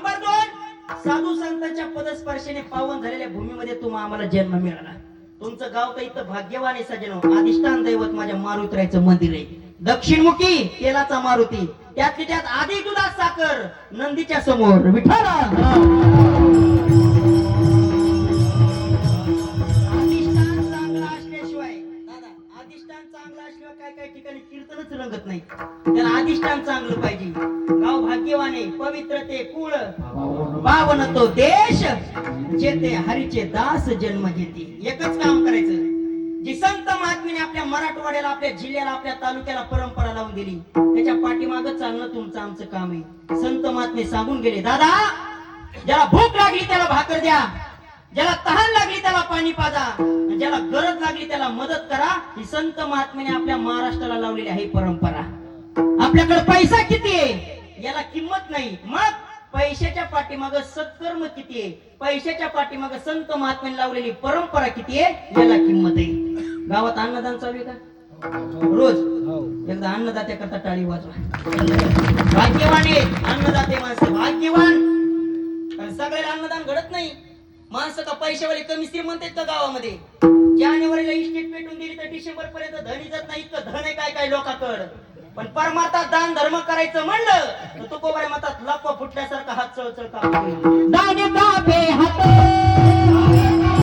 Number 2, साधू संतांच्या पदस्पर्शाने पावन झालेल्या भूमीमध्ये तुम्हा आम्हाला जन्म मिळाला. तुमचं गाव तर इथं भाग्यवान आहे सजनो. अधिष्ठान दैवत माझ्या मारुतीरायचं मंदिर आहे. दक्षिणमुखी तेलाचा मारुती, त्यातली त्यात आधी दुधात साखर, नंदीच्या समोर विठाला. अधिष्ठान चांगला असल्याशिवाय दादा, अधिष्ठान चांगला असल्याशिवाय काय काय ठिकाणी कीर्तनच रंगत नाही. त्याला अधिष्ठान चांगलं पाहिजे. गाव भाग्यवान आहे, पवित्र ते कुळ, पावन तो देश, जेते हरीचे दास जन्म घेते. एकच काम करायचं, जी संत महात्म्याने आपल्या मराठवाड्याला, आपल्या जिल्ह्याला, आपल्या तालुक्याला परंपरा लावून दिली, त्याच्या पाठीमागं चालणं तुमचं आमचं काम आहे. संत महात्मे सांगून गेले, दादा ज्याला भूक लागली त्याला भाकर द्या, ज्याला तहान लागली त्याला पाणी पाजा, ज्याला गरज लागली त्याला मदत करा. ही संत महात्म्याने आपल्या महाराष्ट्राला लावलेली आहे परंपरा. आपल्याकडे पैसा किती आहे याला किंमत नाही, मग पैशाच्या पाठीमाग सत्कर्म किती आहे, पैशाच्या पाठीमाग संत महात्म्याने लावलेली परंपरा किती आहे याला किंमत आहे. गावात अन्नदान चालू आहे का रोज? एकदा अन्नदात्या करता टाळी वाजवा. भाग्यवान आहे अन्नदाते माणसं, भाग्यवान. कारण सगळ्याला अन्नदान घडत नाही. माणसं का पैशावाले कमी श्रीमंत आहेत का गावामध्ये? जानेवारीला इस्टेट पेटून दिली तर डिसेंबर पर्यंत धनी जात नाही, इतकं धन आहे काय काय लोकांकडं. पण परमार्थात दान धर्म करायचं म्हणलं तर तुकोबाऱ्या मतात लपवा फुटल्यासारखा हात चळचळ का दान